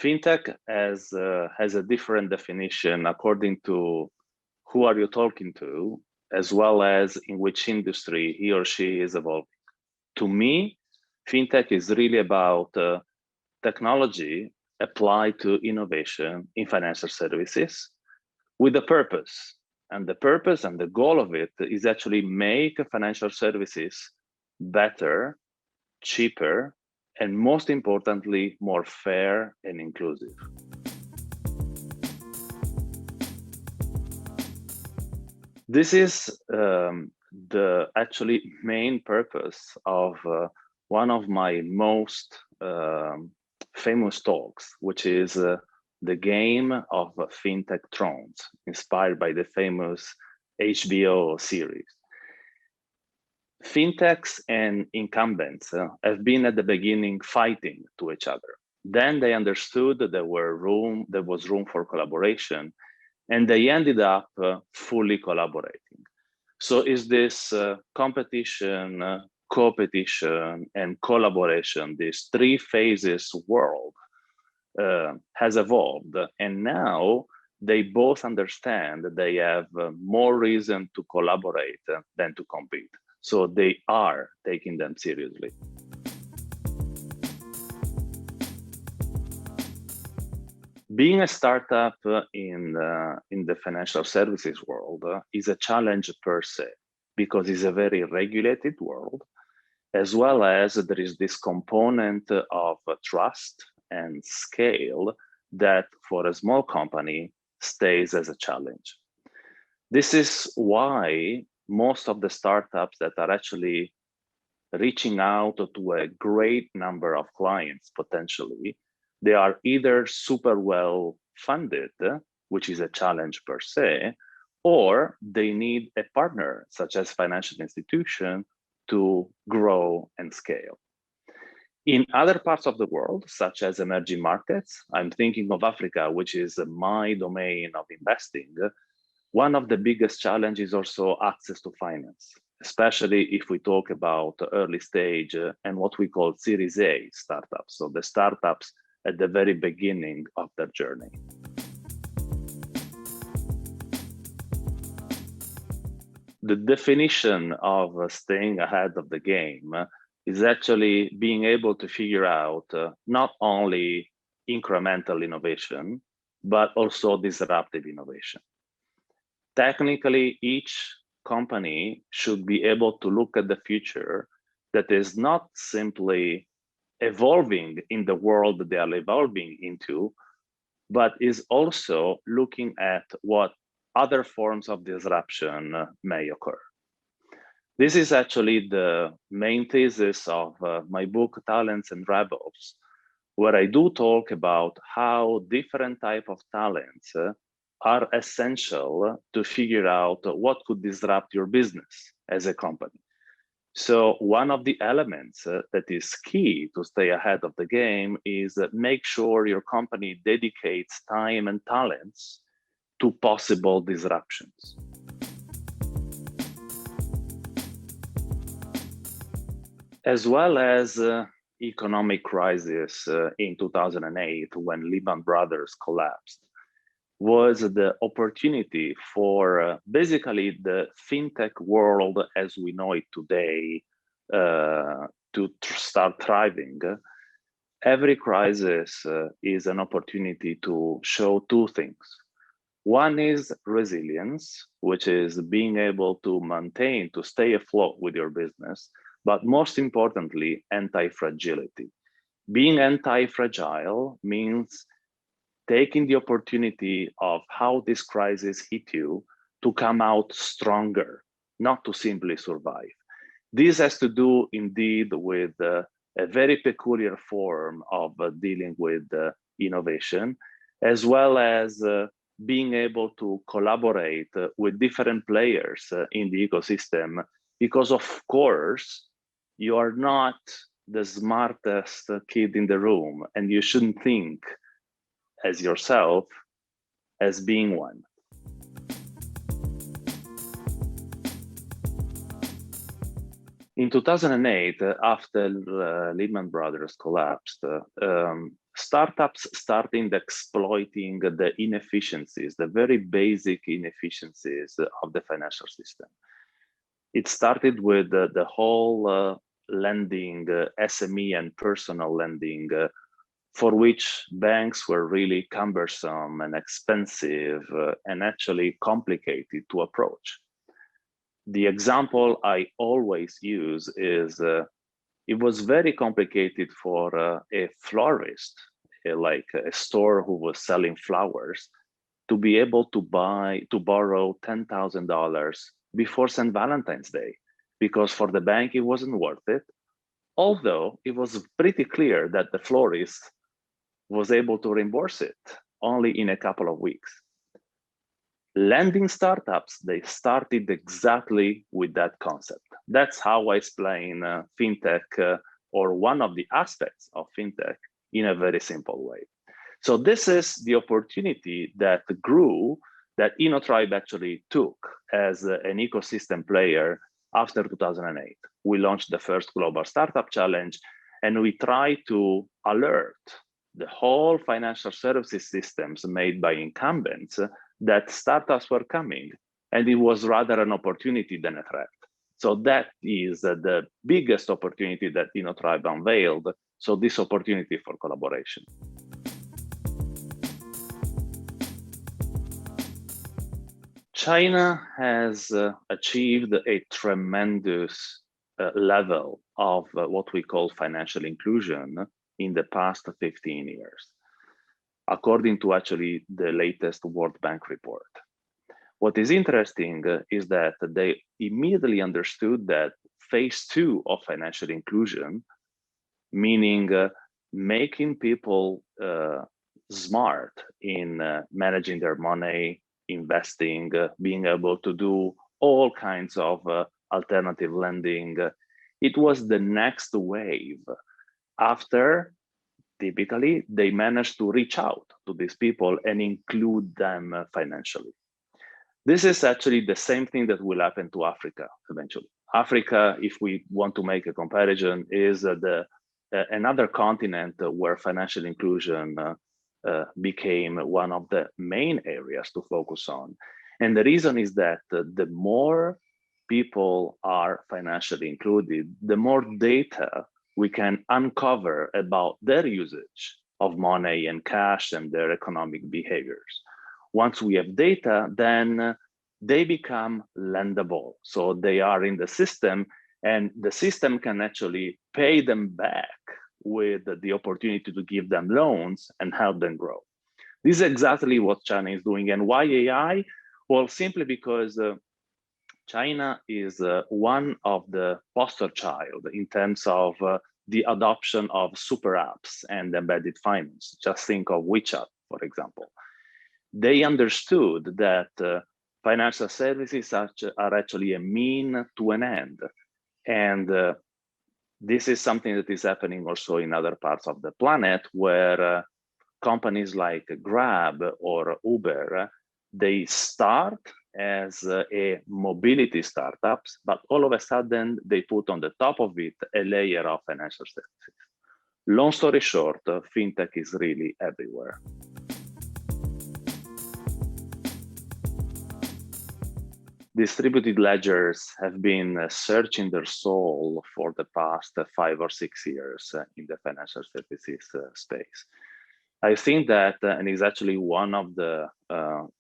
FinTech has a different definition according to who are you talking to, as well as in which industry he or she is evolving. To me, FinTech is really about technology applied to innovation in financial services with a purpose. And the purpose and the goal of it is actually make financial services better, cheaper, and most importantly, more fair and inclusive. This is the actually main purpose of one of my most famous talks, which is the game of FinTech Thrones, inspired by the famous HBO series. Fintechs and incumbents have been at the beginning fighting to each other. Then they understood that there was room for collaboration, and they ended up fully collaborating. So is this competition, co-petition, and collaboration, these three phases world has evolved, and now they both understand that they have more reason to collaborate than to compete. So they are taking them seriously. Being a startup in the financial services world is a challenge per se, because it's a very regulated world, as well as there is this component of trust and scale that for a small company stays as a challenge. This is why most of the startups that are actually reaching out to a great number of clients potentially, they are either super well funded, which is a challenge per se, or they need a partner such as financial institution to grow and scale. In other parts of the world, such as emerging markets, I'm thinking of Africa, which is my domain of investing. One of the biggest challenges is also access to finance, especially if we talk about early stage and what we call Series A startups, so the startups at the very beginning of their journey. The definition of staying ahead of the game is actually being able to figure out not only incremental innovation, but also disruptive innovation. Technically, each company should be able to look at the future that is not simply evolving in the world that they are evolving into, but is also looking at what other forms of disruption may occur. This is actually the main thesis of my book, Talents and Rebels, where I do talk about how different types of talents are essential to figure out what could disrupt your business as a company. So one of the elements that is key to stay ahead of the game is make sure your company dedicates time and talents to possible disruptions. As well as economic crisis in 2008 when Lehman Brothers collapsed, was the opportunity for basically the fintech world as we know it today to start thriving. Every crisis is an opportunity to show two things. One is resilience, which is being able to maintain, to stay afloat with your business, but most importantly, anti-fragility. Being anti-fragile means taking the opportunity of how this crisis hit you to come out stronger, not to simply survive. This has to do indeed with a very peculiar form of dealing with innovation, as well as being able to collaborate with different players in the ecosystem, because of course, you are not the smartest kid in the room, and you shouldn't think as yourself as being one. In 2008, after Lehman Brothers collapsed, startups started exploiting the inefficiencies, the very basic inefficiencies of the financial system. It started with the whole lending, SME and personal lending, for which banks were really cumbersome and expensive and actually complicated to approach. The example I always use is it was very complicated for a florist, like a store who was selling flowers, to be able to borrow $10,000 before St. Valentine's Day, because for the bank it wasn't worth it, although it was pretty clear that the florist was able to reimburse it only in a couple of weeks. Lending startups, they started exactly with that concept. That's how I explain FinTech, or one of the aspects of FinTech, in a very simple way. So this is the opportunity that grew, that InnoTribe actually took as an ecosystem player after 2008. We launched the first Global Startup Challenge, and we tried to alert the whole financial services systems made by incumbents that startups were coming, and it was rather an opportunity than a threat. So that is the biggest opportunity that InnoTribe unveiled, so this opportunity for collaboration. China has achieved a tremendous level of what we call financial inclusion in the past 15 years, according to actually the latest World Bank report. What is interesting is that they immediately understood that phase 2 of financial inclusion, meaning making people smart in managing their money, investing, being able to do all kinds of alternative lending, it was the next wave. After, typically, they managed to reach out to these people and include them financially. This is actually the same thing that will happen to Africa eventually. Africa, if we want to make a comparison, is another continent where financial inclusion became one of the main areas to focus on. And the reason is that the more people are financially included, the more data we can uncover about their usage of money and cash and their economic behaviors. Once we have data, then they become lendable. So they are in the system, and the system can actually pay them back with the opportunity to give them loans and help them grow. This is exactly what China is doing. And why AI? Well, simply because China is one of the poster child in terms of the adoption of super apps and embedded finance. Just think of WeChat, for example. They understood that financial services are actually a mean to an end. And this is something that is happening also in other parts of the planet, where companies like Grab or Uber, they start as a mobility startups, but all of a sudden they put on the top of it a layer of financial services. Long story short, FinTech is really everywhere. Distributed ledgers have been searching their soul for the past 5 or 6 years in the financial services space. I think that, and it's actually one of the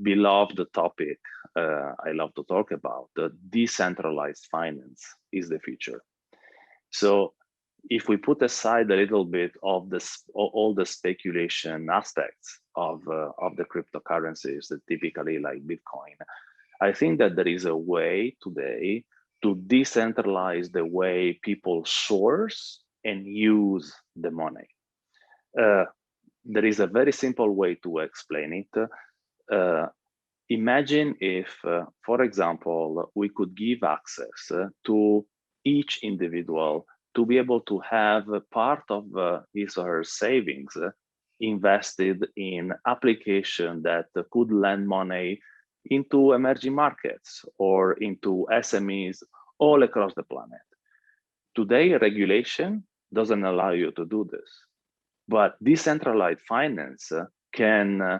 beloved topic I love to talk about, the decentralized finance is the future. So if we put aside a little bit of all the speculation aspects of the cryptocurrencies, that typically like Bitcoin, I think that there is a way today to decentralize the way people source and use the money. There is a very simple way to explain it. Imagine if, for example, we could give access to each individual to be able to have a part of his or her savings invested in application that could lend money into emerging markets or into SMEs all across the planet. Today, regulation doesn't allow you to do this. But decentralized finance can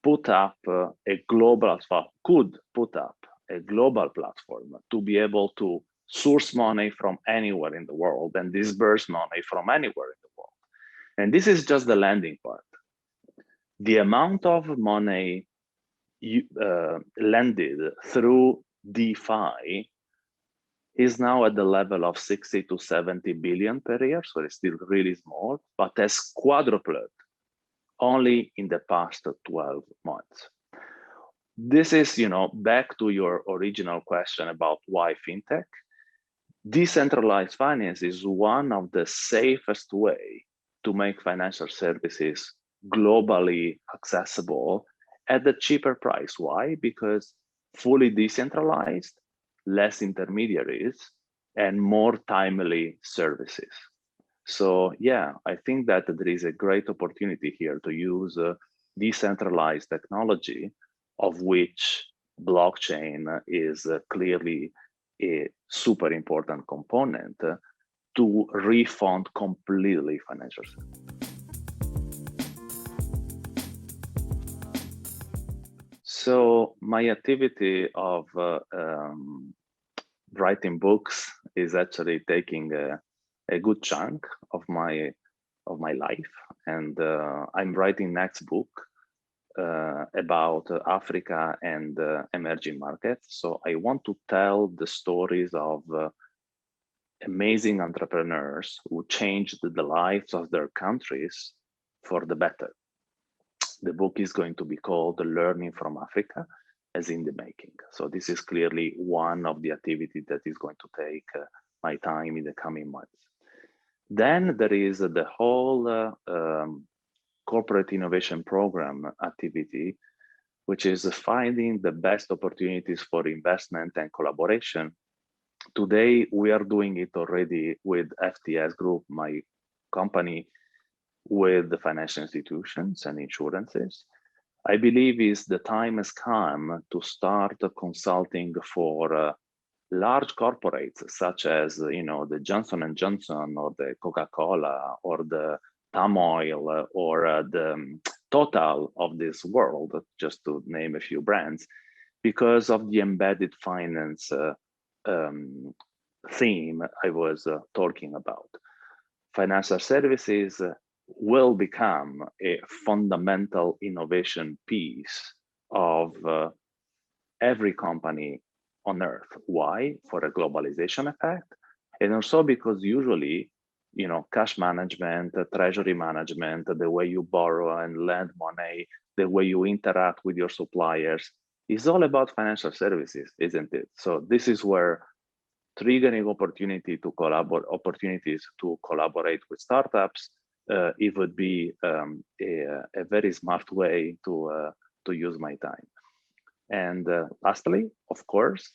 put up a global, could put up a global platform to be able to source money from anywhere in the world and disburse money from anywhere in the world. And this is just the lending part. The amount of money lended through DeFi is now at the level of 60 to 70 billion per year, so it's still really small, but has quadrupled only in the past 12 months. This is, back to your original question about why FinTech. Decentralized finance is one of the safest way to make financial services globally accessible at a cheaper price. Why? Because fully decentralized, less intermediaries, and more timely services. So yeah, I think that there is a great opportunity here to use decentralized technology, of which blockchain is clearly a super important component to refund completely financial services. So my activity of writing books is actually taking a good chunk of my life, and I'm writing next book about Africa and emerging markets. So I want to tell the stories of amazing entrepreneurs who changed the lives of their countries for the better. The book is going to be called Learning from Africa as in the making. So this is clearly one of the activities that is going to take my time in the coming months. Then there is the whole corporate innovation program activity, which is finding the best opportunities for investment and collaboration. Today, we are doing it already with FTS Group, my company, with the financial institutions and insurances. I believe the time has come to start consulting for large corporates such as the Johnson & Johnson or the Coca-Cola or the Palm Oil or the Total of this world, just to name a few brands, because of the embedded finance theme I was talking about. Financial services will become a fundamental innovation piece of every company on earth. Why? For a globalization effect, and also because usually, cash management, treasury management, the way you borrow and lend money, the way you interact with your suppliers is all about financial services, isn't it? So this is where triggering opportunities to collaborate with startups, it would be a very smart way to use my time. And lastly, of course,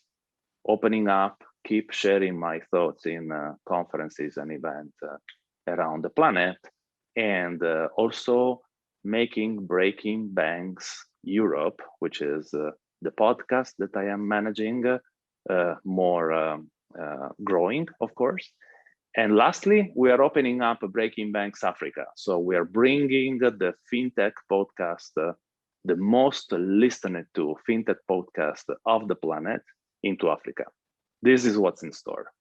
opening up, keep sharing my thoughts in conferences and events around the planet, and also making Breaking Banks Europe, which is the podcast that I am managing, more growing, of course. And lastly, we are opening up Breaking Banks Africa. So we are bringing the FinTech podcast, the most listened to FinTech podcast of the planet, into Africa. This is what's in store.